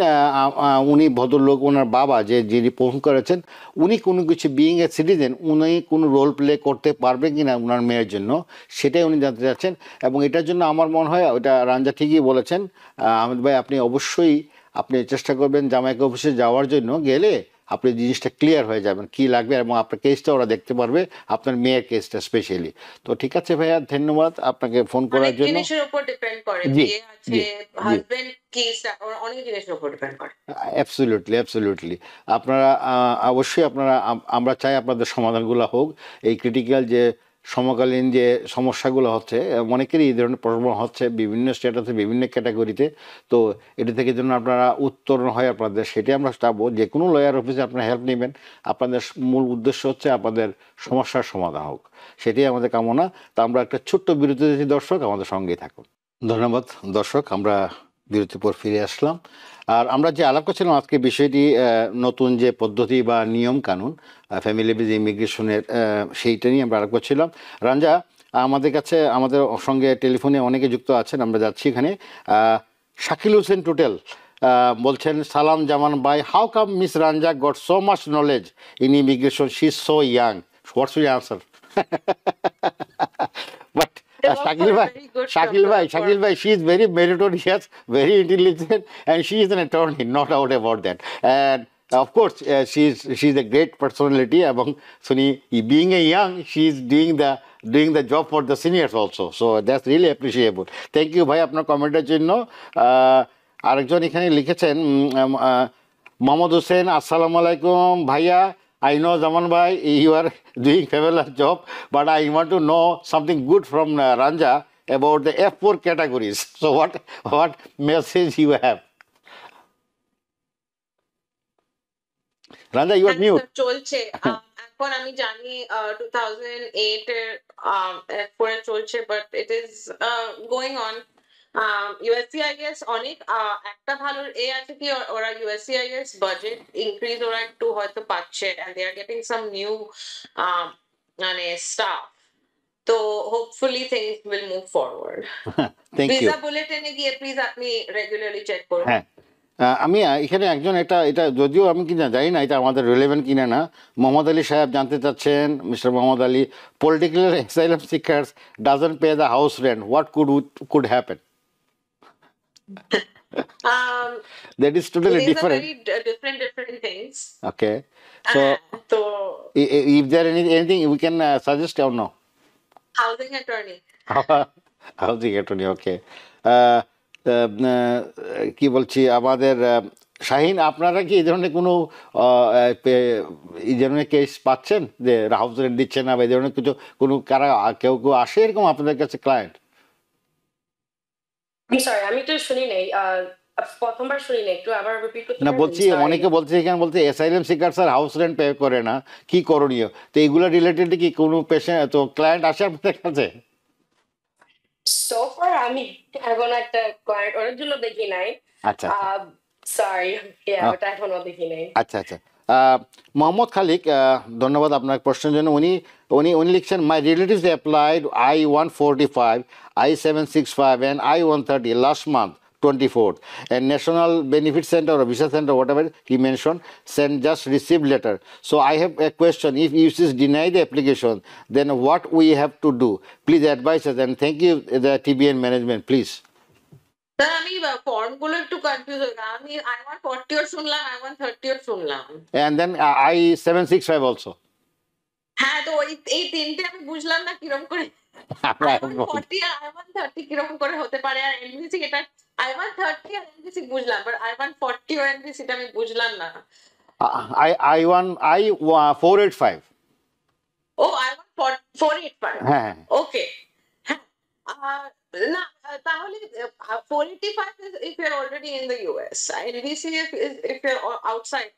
উনি ভদ্রলোক, ওনার বাবা যিনি ফোন করেছেন, উনি কোনো কিছু বিইং এ সিটিজেন, উনি কোনো রোল প্লে করতে পারবে কিনা ওনার মেয়ের জন্য, সেটাই উনি জানতে চাচ্ছেন। এবং এটার জন্য আমার মনে হয় ওটা রাঞ্জা ঠিকই বলেছেন। আহমেদ ভাই, আপনি অবশ্যই আপনি চেষ্টা করবেন জামাইকা অফিসে যাওয়ার জন্য। গেলে আপনি জিনিসটা ক্লিয়ার হয়ে যাবেন কি লাগবে, এবং আপনার কেসটা ওরা দেখতে পারবে, আপনার মেয়ের কেসটা স্পেশালি। তো ঠিক আছে ভাইয়া, ধন্যবাদ আপনাকে ফোন করার অনেক জন্য। জিনিসের উপর ডিপেন্ড করে, জি বিয়ে আছে, জি জি, হাজবেন্ড কেসটা, অনেক জিনিসের উপর ডিপেন্ড করে। Absolutely absolutely. আপনারা অবশ্যই আপনারা আমরা চাই আপনাদের সমাধানগুলো হোক। এই ক্রিটিক্যাল যে সমকালীন যে সমস্যাগুলো হচ্ছে, অনেকেরই এই ধরনের প্রবলেম হচ্ছে বিভিন্ন স্টেটাসে, বিভিন্ন ক্যাটাগরিতে। তো এটা থেকে যেন আপনারা উত্তরণ হয় আপনাদের, সেটাই আমরা চাবো। যে কোনো লয়ার অফিসে আপনারা হেল্প নেবেন, আপনাদের মূল উদ্দেশ্য হচ্ছে আপনাদের সমস্যার সমাধান হোক, সেটাই আমাদের কামনা। তো আমরা একটা ছোট্ট বিরতি দিচ্ছি, দর্শক আমাদের সঙ্গেই থাকুন। ধন্যবাদ দর্শক, আমরা বিরতির পর ফিরে আসলাম। আর আমরা যে আলাপ করছিলাম আজকে বিষয়টি, নতুন যে পদ্ধতি বা নিয়ম কানুন ফ্যামিলি বেজ ইমিগ্রেশনের, সেইটা নিয়ে আমরা আলাপ করছিলাম। রাঞ্জা, আমাদের কাছে আমাদের সঙ্গে টেলিফোনে অনেকে যুক্ত আছেন, আমরা যাচ্ছি এখানে। শাকিল হোসেন টোটেল বলছেন, সালাম জামান ভাই, how come miss Ranja got so much knowledge in immigration, she is so young, what's your answer? But Shakil bhai, she is very meritorious, very intelligent, and she is an attorney, no doubt about that. And of course, she is a great personality. Among Suni, being a young, she is doing the job for the seniors also. So that's really appreciable. Thank you, bhai, আপনার কমেন্টের জন্য। আরেকজন এখানে লিখেছেন, মোহাম্মদ হোসেন, আসসালামু আলাইকুম ভাইয়া। I know, Zaman bhai, you are doing fabulous job, but I want to know something good from Ranja about the F4 categories. So what message you have? Ranja, you are mute. চলছে এখন আমি জানি 2008 এর পরে চলছে, but it is going on. USCIS অনেক একটা ভালো আছে কি, ওরা ইউএসসিআইএস বাজেট ইনক্রিজ ওরা একটু হয়তো পাচ্ছে, and they are getting some new মানে স্টাফ। তো hopefully things will move forward. Thank you. Visa বুলেটিনে গিয়ে প্লিজ আপনি রেগুলারলি চেক করুন। হ্যাঁ, আমি এখানে একজন, এটা যদিও আমি কিনা জানি না এটা আমাদের রিলেভেন্ট কিনা না, মোহাম্মদ আলী সাহেব জানতে চাচ্ছেন, mister Mohammad Ali, political asylum seekers doesn't pay the house rent, what could happen? That is totally These are different. very different things. Okay, so So if there anything we can suggest or no? housing attorney. Housing attorney, okay. কি বলছি, আমাদের শাহিন, আপনারা কি এই ধরনের কোনো এই ধরনের কেস পাচ্ছেন যে হাউস রেন্ট দিচ্ছে না, বা এই ধরনের কিছু কোনো কেউ আসে এরকম আপনাদের কাছে ক্লায়েন্ট? আমি সরি, আমি তো শুনি নাই, প্রথমবার শুনি নাই, একটু আবার রিপিট করতে না, পারবেন? বলছি Sorry. অনেকে বলছে এখানে, বলছে asylum seeker sir house rent pay করে না, কি করণীয়? তো এইগুলো রিলেটেড কি কোনো পেশেন্ট, তো ক্লায়েন্ট আসে আপনাদের কাছে? So far আমি এখন একটা ক্লায়েন্ট ওর জন্য দেখি নাই। আচ্ছা সরি, ওটা এখনো দেখি নাই। আচ্ছা আচ্ছা। মোহাম্মদ খালিক, ধন্যবাদ আপনার প্রশ্নের জন্য। উনি লিখছেন, মাই relatives applied I-145, I-765 and I-130 last month 24th, and National Benefit Center or Visa Center, whatever he mentioned, sent just received letter. So I have a question: if UCs deny the application, then what we have to do? Please advise us, and thank you the TBN management, please. Sir আমি ফর্ম গুলো একটু কনফিউজ হয়ে গেলাম, আমি I-140 ও শুনলাম, I-130 ও শুনলাম। And then I-765 also. হ্যাঁ, তো এই তিনটে আমি বুঝলাম না কিরকম করে I-140 আর I-130 কিরকম করে হতে পারে। আর এনভিসি, এটা I-130 আর এনভিসি বুঝলাম, বাট I-140 ও এনভিসি টা আমি বুঝলাম না। I-485. ও I-485, হ্যাঁ, ওকে। না, তাহলে 485 is if you're already in the US. NBC if you're outside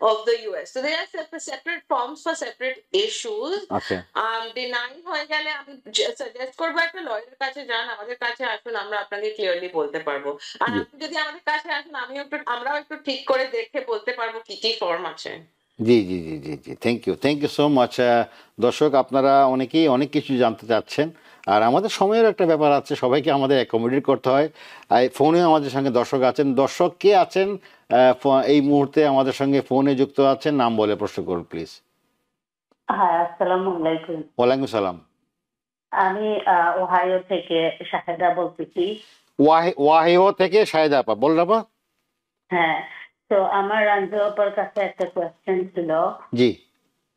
of the US. So there are separate forms for separate issues. okay. Deny হয়ে গেলে আমি সাজেস্ট করবো একটা লয়ারের কাছে যান, আমাদের কাছে আসুন, আমরা আপনাকে ক্লিয়ারলি বলতে পারবো। আর আপনি যদি আমাদের কাছে আসেন, আমরাও একটু ঠিক করে দেখে বলতে পারবো কি কি ফর্ম আছে। জি জি জি জি জি, থ্যাংক ইউ সো মাচ। দর্শক, আপনারা অনেকেই অনেক কিছু জানতে চাচ্ছেন, আর আমাদের সময়ের একটা ব্যাপার আছে, সবাইকে আমাদের অ্যাকোমোডেট করতে হয়। আর ফোনেও আমাদের সঙ্গে দর্শক আছেন। দর্শক কে আছেন এই মুহূর্তে আমাদের সঙ্গে ফোনে যুক্ত আছেন? নাম বলে প্রশ্ন করুন প্লিজ। হ্যাঁ, আসসালামু আলাইকুম। ওয়ালাইকুম সালাম। আমি ওহাইও থেকে শাহেদা বলতেছি। ওয়াহিও থেকে শাহেদা আপা, বল আপা। হ্যাঁ, তো আমার রাঞ্জু আপার কাছে একটা কোয়েশ্চেন ছিল। জি।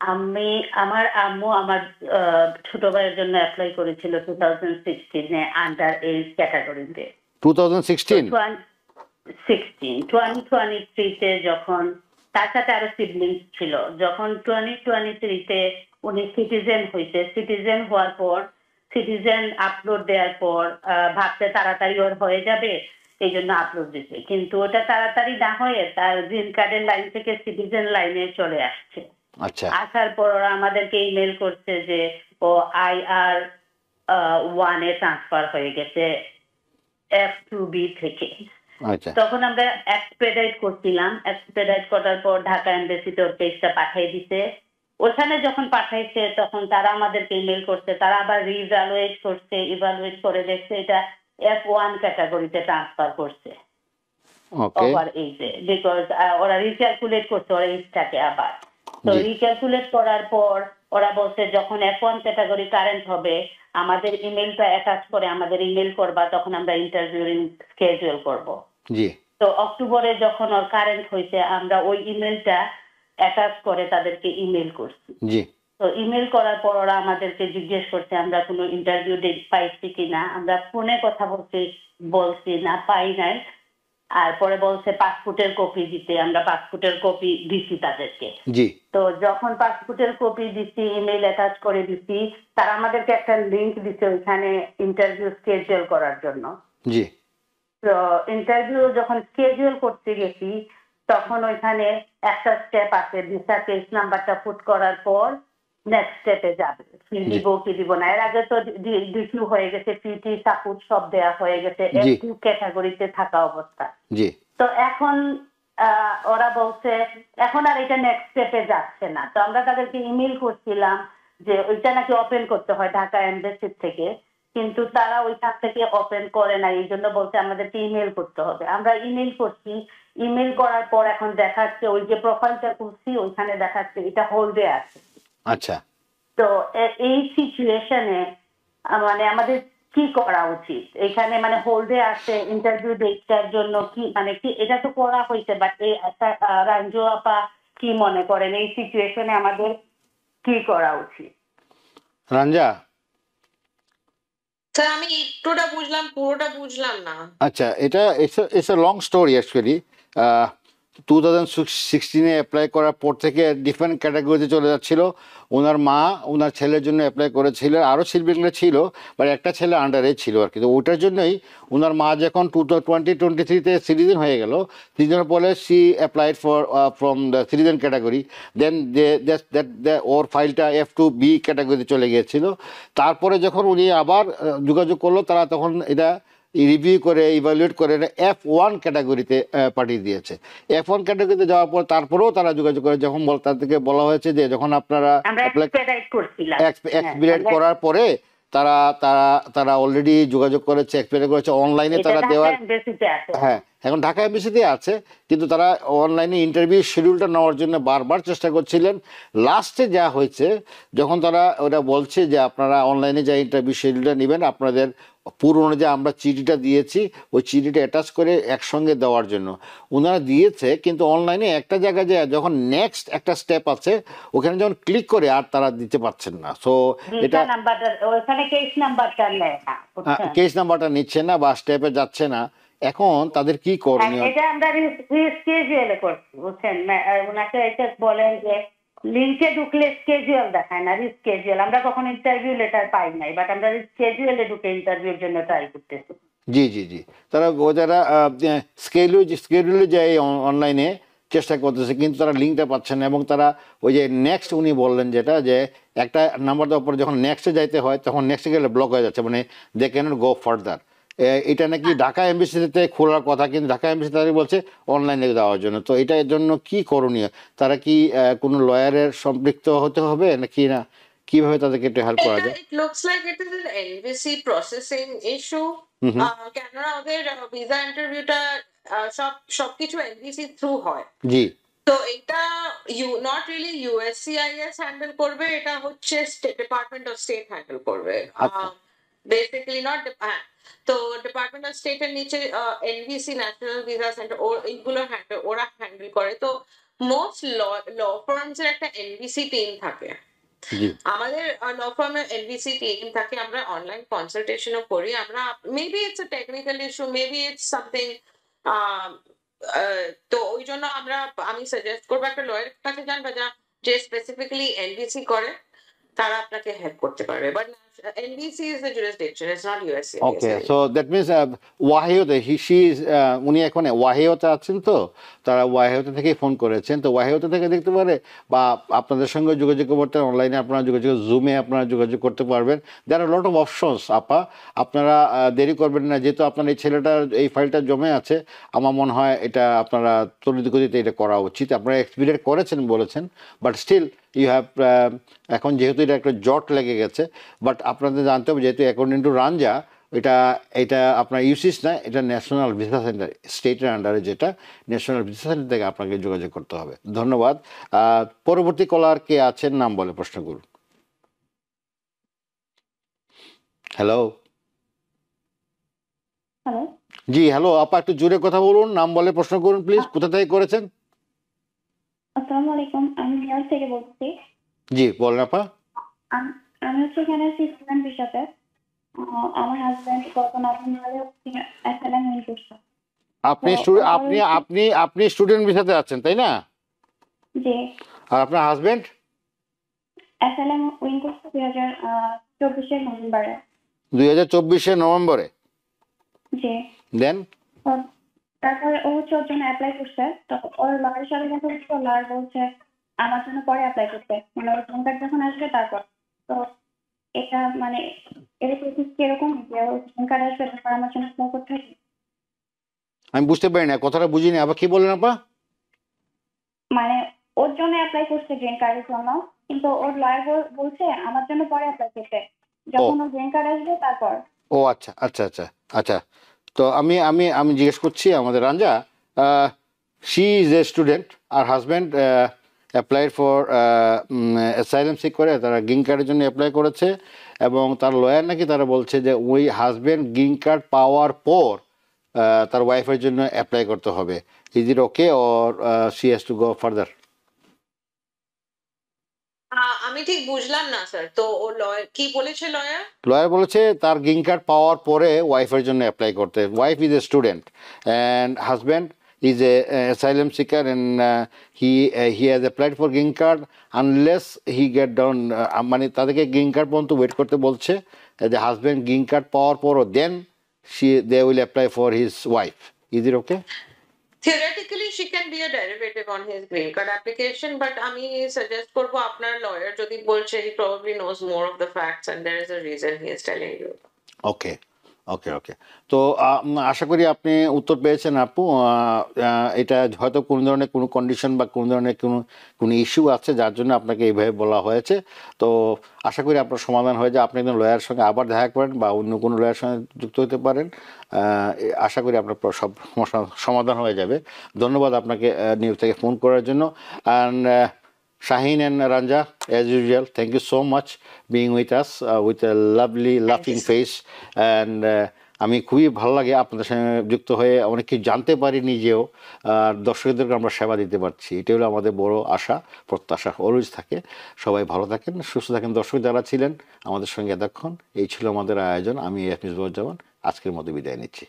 আমি আমার আম্মু আমার ছোট ভাইয়ের জন্য অ্যাপ্লাই করেছিল 2016-এ আন্ডার এজ ক্যাটাগরিতে। 2016? 2023-তে যখন তার সাথে আরো সিবলিংস ছিল, যখন 2023-তে উনি সিটিজেন হয়েছে, সিটিজেন হওয়ার পর সিটিজেন আপলোড দেওয়ার পর ভাবতে তাড়াতাড়ি ওর হয়ে যাবে, এই জন্য আপলোড দিতে, কিন্তু ওটা তাড়াতাড়ি না হয়ে তার গ্রিন কার্ডের লাইন থেকে সিটিজেন লাইনে চলে আসছে। আচ্ছা। আসার পর ওরা আমাদেরকে ইমেল করছে যে ও IR-1-এ ট্রান্সফার হয়ে গেছে F2B থেকে। আচ্ছা। তখন আমরা এক্সপেডাইট করছিলাম, এক্সপেডাইট করার পর ঢাকা এমবাসিতে ওর পেজটা পাঠিয়ে দিছে। ওখানে যখন পাঠাইছে তখন তারা আমাদেরকে ইমেল করছে, তারা আবার রিইভ্যালুয়েট করছে, ইভ্যালুয়েট করে দেখছে এটা F1 ক্যাটাগরিতে ট্রান্সফার করছে ওকে। ওভার এইজে, বিকজ ওরা রিক্যালকুলেট করছে ওর এইজটাকে আবার। তো জি। রিক্যালকুলেট করার পর ওরা বলছে যখন F1 ক্যাটাগরি কারেন্ট হবে আমাদের ইমেলটা অ্যাটাচ করে আমাদের ইমেল করবা, তখন আমরা ইন্টারভিউ স্কেজুয়াল করব। জি। তো অক্টোবরে যখন ওর কারেন্ট হয়েছে আমরা ওই ইমেলটা অ্যাটাচ করে তাদেরকে ইমেল করছি। জি। তো ইমেল করার পর ওরা আমাদেরকে জিজ্ঞেস করছে আমরা কোনো ইন্টারভিউ ডেট পাইছি কিনা, আমরা ফোনে কথা বলছি না, পাই নাই। আর পরে বলছে পাসপোর্টের কপি দিতে, আমরা পাসপোর্টের কপি দিছি তাদেরকে। জি। তো যখন পাসপোর্টের কপি দিছি, ইমেল অ্যাটাচ করে দিছি, তারা আমাদেরকে একটা লিংক দিছে ওইখানে ইন্টারভিউ স্কেজুয়াল করার জন্য। জি। তো ইন্টারভিউ যখন স্কেজুয়াল করতে গেছি তখন ওইখানে একটা স্টেপ আছে, ভিসা কেস নাম্বারটা পুট করার পর নেক্সট স্টেপে যাবে, ফি দিব কি দিব না। এর আগে তো ডিকিউ হয়ে গেছে, পিটি সাপোর্ট সব দেয়া হয়ে গেছে F2 ক্যাটাগরিতে থাকা অবস্থা। জি। তো এখন ওরা বলছে এখন আর এটা নেক্সট স্টেপে যাচ্ছে না। তো আমরা তাদেরকে ইমেল করছিলাম যে ওইটা নাকি ওপেন করতে হয় ঢাকা এমবাসি থেকে, কিন্তু তারা ওইখান থেকে ওপেন করে না, এই জন্য বলছে আমাদেরকে ইমেল করতে হবে। আমরা ইমেল করছি, ইমেল করার পর এখন দেখাচ্ছে ওই যে প্রোফাইলটা করছি ওইখানে দেখাচ্ছে এটা হোল্ডে আছে। আচ্ছা। তো এই সিচুয়েশনে মানে আমাদের কি করা উচিত? এখানে মানে হোল্ডে আছে ইন্টারভিউ ডেটটার জন্য কি মানে কি এটা তো করা হয়েছে, বাট এই রাঞ্জু আপা কি মনে করেন এই সিচুয়েশনে আমাদের কি করা উচিত? রাঞ্জা। স্যার আমি একটুটা বুঝলাম, পুরোটা বুঝলাম না। আচ্ছা, এটা it's a long story actually. 2016-এ অ্যাপ্লাই করার পর থেকে ডিফারেন্ট ক্যাটাগরিতে চলে যাচ্ছিল। ওনার মা ওনার ছেলের জন্য অ্যাপ্লাই করেছিল, আরও সিলবিংলে ছিল, বাট একটা ছেলে আন্ডারে ছিল আর কি। তো ওটার জন্যই ওনার মা যখন 2023-তে সিটিজেন হয়ে গেল, সিটিজেনের পরে she applied from the citizen category, then ওর ফাইলটা F2B ক্যাটাগরিতে চলে গিয়েছিল। তারপরে যখন উনি আবার যোগাযোগ করলো, তারা তখন এটা রিভিউ করে ইভ্যালুয়েট করে F1 ক্যাটাগরিতে পাঠিয়ে দিয়েছে। F1 ক্যাটাগরিতে যাওয়ার পর তারপরেও তারা যোগাযোগ করে, যখন তাদেরকে বলা হয়েছে যে যখন আপনারা এক্সপিরিয়েন্ট করার পরে তারা তারা তারা অলরেডি যোগাযোগ করেছে, এক্সপিরিয়েন্ট করেছে অনলাইনে তারা দেওয়ার। হ্যাঁ, এখন ঢাকা এমবিসিতে আছে, কিন্তু তারা অনলাইনে ইন্টারভিউ শিডিউলটা নেওয়ার জন্য বারবার চেষ্টা করছিলেন। লাস্টে যা হয়েছে, যখন তারা ওটা বলছে যে আপনারা অনলাইনে যা ইন্টারভিউ শিডিউলটা নেবেন, আপনাদের পুরনো যে আমরা চিঠিটা দিয়েছি ওই চিঠিটা অ্যাটাচ করে একসঙ্গে দেওয়ার জন্য ওনারা দিয়েছে, কিন্তু অনলাইনে একটা জায়গায় যে যখন নেক্সট একটা স্টেপ আছে ওখানে যখন ক্লিক করে আর তারা দিতে পারছেন না। সো এটা কেস নাম্বারটা নিচ্ছে না বা স্টেপে যাচ্ছে না। এখন তাদের কি করণীয়? এটা আমরা রিস্কেজুয়ালে করছি, বুঝছেন? ওনাকে এটা বলেন যে লিংকে ঢুকলে স্কেজুয়াল দেখায় না, রিস্কেজুয়াল। আমরা কখনো ইন্টারভিউ লেটার পাই নাই, বাট আমরা স্কেজুয়ালে ঢুকে ইন্টারভিউর জন্য ট্রাই করতেছি। জি জি জি, তারা যারা স্কেডিউলে যায় অনলাইনে চেষ্টা করতেছে, কিন্তু তারা লিঙ্কটা পাচ্ছে না। এবং তারা ওই যে নেক্সট উনি বললেন যেটা, যে একটা নাম্বার দেওয়ার পরে যখন নেক্সটে যাইতে হয় তখন নেক্সটে গেলে ব্লক হয়ে যাচ্ছে, মানে দে ক্যানট গো ফার্দার। এটা নাকি ঢাকা এমবিসিতে খোলার কথা, কিন্তু ঢাকা এমবিসি তারা বলছে অনলাইনে দেওয়ার জন্য। তো এটার জন্য কি করণীয়? তারা কি কোনো লয়ারের সম্পৃক্ত হতে হবে নাকি না, কিভাবে তাদেরকে একটু হেল্প করা যায়? It looks like it is an NVC processing issue. কেননা ওদের ভিসা ইন্টারভিউটা সবকিছু NVC থ্রু হয়। জি, তো এটা নট রিয়েলি USCIS হ্যান্ডেল করবে, এটা হচ্ছে ডিপার্টমেন্ট অফ স্টেট হ্যান্ডেল করবে বেসিক্যালি, নট তো ডিপার্টমেন্ট অফ স্টেটের নিচে NVC ন্যাশনাল ভিসা সেন্টার এইগুলো ওরা হ্যান্ডেল করে। তো মোস্ট ল ফার্মস এর একটা NVC টিম থাকে, জি, আমাদের ল ফার্মের NVC টিম থাকে, আমরা অনলাইন কনসালটেশনও করি। আমরা maybe it's a technical issue, maybe it's something, তো ওই জন্য আমি সাজেস্ট করবো একটা লয়ারের কাছে যান, বা যে স্পেসিফিক্যালি NVC করে তারা আপনাকে হেল্প করতে পারবে। But NVC is the jurisdiction, it's not USCIS. Okay, so that means ওয়াহিওতে উনি এখন ওয়াহিওতে আছেন, তো তারা ওয়াহিওতে থেকেই ফোন করেছেন। তো ওয়াহিওতে থেকে দেখতে পারে, বা আপনাদের সঙ্গে যোগাযোগ করতে অনলাইনে আপনারা যোগাযোগ, জুমে আপনারা যোগাযোগ করতে পারবেন। দেয়ার আর লট অফ অপশনস আপা, আপনারা দেরি করবেন না, যেহেতু আপনার এই ছেলেটার এই ফাইলটা জমে আছে, আমার মনে হয় এটা আপনারা তড়িৎ গতিতে এটা করা উচিত। আপনারা এক্সপিরিয়েন্স করেছেন বলেছেন, বাট স্টিল ইউ হ্যাভ, এখন যেহেতু এটা একটা জট লেগে গেছে, বাট আপনাদের জানতে হবে যেহেতু অ্যাকর্ডিং টু রাঞ্জা এটা আপনার ইউসিস না, এটা ন্যাশনাল ভিসা সেন্টার, স্টেটের আন্ডারে যেটা ন্যাশনাল ভিসা সেন্টার থেকে আপনাকে যোগাযোগ করতে হবে। ধন্যবাদ। পরবর্তী কলার কে আছেন, নাম বলে প্রশ্ন করুন। হ্যালো। হ্যালো, জি হ্যালো আপা, একটু জোরে কথা বলুন, নাম বলে প্রশ্ন করুন প্লিজ। কোথা থেকে করেছেন? আসসালামু আলাইকুম, আমি নিউইয়র্ক থেকে বলছি। জি বলেন আপা। আমি হচ্ছে এখানে স্টুডেন্ট ভিসাতে, আমার হাজবেন্ড গত নভেম্বরে অ্যাসাইলাম উইন করছে। আপনি স্টুডেন্ট ভিসাতে আছেন তাই না? জি। আর আপনার হাজবেন্ড? অ্যাসাইলাম উইন করছে 2024 নভেম্বরে। 2024 নভেম্বরে? জি। দেন তারপরে ও হচ্ছে ওর জন্য অ্যাপ্লাই করছে, তো ওর লয়ারের সাথে কথা বলছে, লয়ার বলছে আমার জন্য পরে অ্যাপ্লাই করতে, মানে ওর কন্ট্যাক্ট যখন আসবে তারপর। তো এটা মানে এর প্রসেস কিরকম, যে ওর প্যান কার্ড আসবে তারপর আমার জন্য অ্যাপ্লাই করতে হবে? আমি বুঝতে পারি না, কথাটা বুঝিনি, আবার কি বললেন আপা? মানে ওর জন্য অ্যাপ্লাই করছে গ্রিন কার্ডের জন্য, কিন্তু ওর লয়ার বলছে আমার জন্য পরে অ্যাপ্লাই করতে, যখন ওর গ্রিন কার্ড আসবে তারপর। ও আচ্ছা আচ্ছা আচ্ছা আচ্ছা। তো আমি জিজ্ঞেস করছি আমাদের Ranja, she is a student, আর husband apply for asylum seek করে, তারা গ্রিন কার্ডের জন্য অ্যাপ্লাই করেছে, এবং তার লয়ার নাকি তারা বলছে যে ওই হাজব্যান্ড গ্রিন কার্ড পাওয়ার পর তার ওয়াইফের জন্য অ্যাপ্লাই করতে হবে। Is it okay or she has to go further? আমি ঠিক বুঝলাম না স্যার, তো ও লয়ার কি বলেছে? লয়ার বলেছে তার গ্রিন কার্ড পাওয়ার পরে ওয়াইফের জন্য অ্যাপ্লাই করতে। Wife is a student and husband is a asylum seeker, and he has applied for green card unless he get down, মানে তাদেরকে গ্রিন কার্ড পর্যন্ত ওয়েট করতে বলছে, যে হাজব্যান্ড গ্রিন কার্ড পাওয়ার পরও দেন they will apply for his wife. Is it okay? Theoretically she can be a derivative on his green card application, but আমি suggest করবো আপনার লয়ার যদি বলছে, he probably knows more of the facts and there is a reason he is telling you. ওকে ওকে ওকে। তো আশা করি আপনি উত্তর পেয়েছেন আপু। এটা হয়তো কোনো ধরনের কোনো কন্ডিশন বা কোনো ধরনের কোনো ইস্যু আছে যার জন্য আপনাকে এইভাবে বলা হয়েছে। তো আশা করি আপনার সমাধান হয়ে যায়, আপনি একজন লয়ারের সঙ্গে আবার দেখা করেন বা অন্য কোনো লয়ারের সঙ্গে যুক্ত হতে পারেন। আশা করি আপনার সব সমাধান হয়ে যাবে। ধন্যবাদ আপনাকে নিউজ থেকে ফোন করার জন্য। And Shaheen and Ranja, as usual, thank you so much being with us with a lovely laughing face, and আমি খুবই ভালো লাগে আপনাদের সঙ্গে যুক্ত হয়ে, অনেক কিছু জানতে পারি নিজেও, আর দর্শকদেরকে আমরা সেবা দিতে পারছি, এটাই হলো আমাদের বড় আশা প্রত্যাশা অলওয়েজ থাকে। সবাই ভালো থাকেন, সুস্থ থাকেন। দর্শক যারা ছিলেন আমাদের সঙ্গে এতক্ষণ, এই ছিল আমাদের আয়োজন। আমি মিসবাহুজ্জামান আজকের মতো বিদায় নিচ্ছি।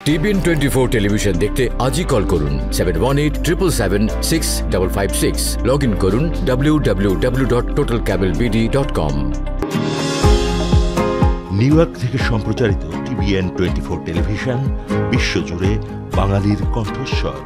TBN 24 টেলিভিশন দেখতে আজই কল করুন 7187776556। লগ ইন করুন www.totalcablebd.com। নিউ ইয়র্ক থেকে সম্প্রচারিত TBN 24 টেলিভিশন বিশ্বজুড়ে বাঙালির কণ্ঠস্বর।